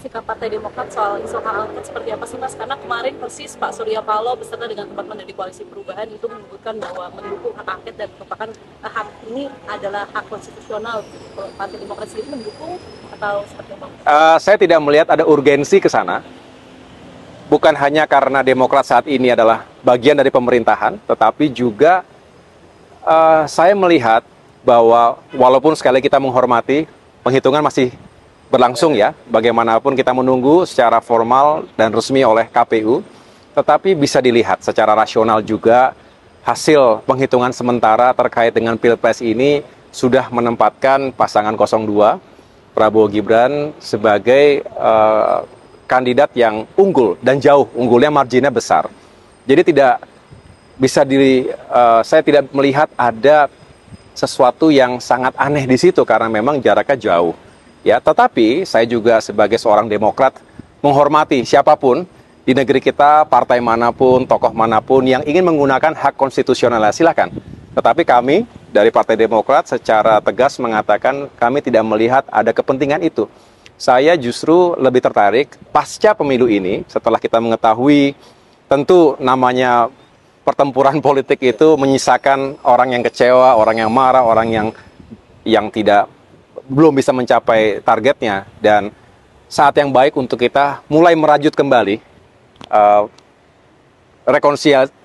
sikap Partai Demokrat soal isu hak angket seperti apa sih Mas? Karena kemarin persis Pak Surya Paloh beserta dengan teman-teman dari Koalisi Perubahan itu menyebutkan bahwa mendukung hak angket dan merupakan hak ini adalah hak konstitusional. Partai Demokrat sendiri mendukung atau seperti apa? Saya tidak melihat ada urgensi ke sana. Bukan hanya karena Demokrat saat ini adalah bagian dari pemerintahan, tetapi juga saya melihat bahwa walaupun sekali kita menghormati, penghitungan masih berlangsung ya, bagaimanapun kita menunggu secara formal dan resmi oleh KPU, tetapi bisa dilihat secara rasional juga hasil penghitungan sementara terkait dengan Pilpres ini sudah menempatkan pasangan 02, Prabowo Gibran sebagai kandidat yang unggul dan jauh, unggulnya marginnya besar. Jadi tidak bisa saya tidak melihat ada sesuatu yang sangat aneh di situ karena memang jaraknya jauh. Ya, tetapi saya juga sebagai seorang Demokrat menghormati siapapun di negeri kita, partai manapun, tokoh manapun yang ingin menggunakan hak konstitusional, silakan. Tetapi kami dari Partai Demokrat secara tegas mengatakan kami tidak melihat ada kepentingan itu. Saya justru lebih tertarik pasca pemilu ini, setelah kita mengetahui tentu namanya pertempuran politik itu menyisakan orang yang kecewa, orang yang marah, orang yang belum bisa mencapai targetnya. Dan saat yang baik untuk kita mulai merajut kembali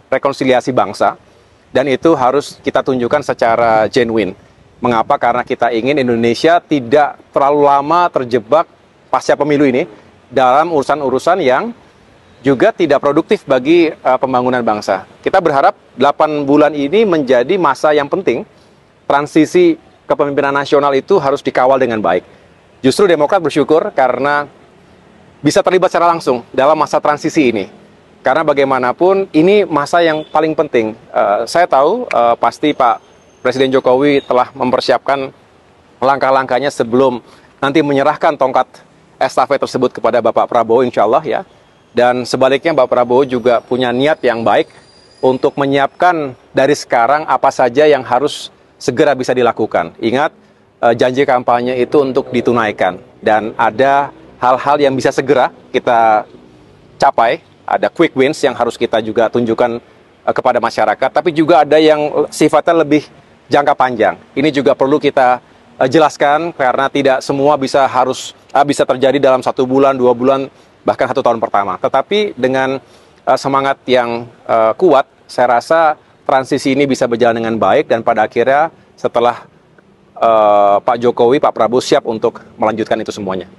rekonsiliasi bangsa, dan itu harus kita tunjukkan secara genuine. Mengapa? Karena kita ingin Indonesia tidak terlalu lama terjebak pasca pemilu ini dalam urusan-urusan yang juga tidak produktif bagi pembangunan bangsa. Kita berharap 8 bulan ini menjadi masa yang penting. Transisi kepemimpinan nasional itu harus dikawal dengan baik. Justru Demokrat bersyukur karena bisa terlibat secara langsung dalam masa transisi ini. Karena bagaimanapun ini masa yang paling penting. Saya tahu pasti Pak Presiden Jokowi telah mempersiapkan langkah-langkahnya sebelum nanti menyerahkan tongkat estafet tersebut kepada Bapak Prabowo, insya Allah ya. Dan sebaliknya Bapak Prabowo juga punya niat yang baik untuk menyiapkan dari sekarang apa saja yang harus segera bisa dilakukan. Ingat, janji kampanye itu untuk ditunaikan. Dan ada hal-hal yang bisa segera kita capai, ada quick wins yang harus kita juga tunjukkan kepada masyarakat, tapi juga ada yang sifatnya lebih jangka panjang. Ini juga perlu kita jelaskan karena tidak semua bisa terjadi dalam 1 bulan, 2 bulan, bahkan 1 tahun pertama. Tetapi dengan semangat yang kuat, saya rasa transisi ini bisa berjalan dengan baik dan pada akhirnya setelah Pak Jokowi, Pak Prabowo siap untuk melanjutkan itu semuanya.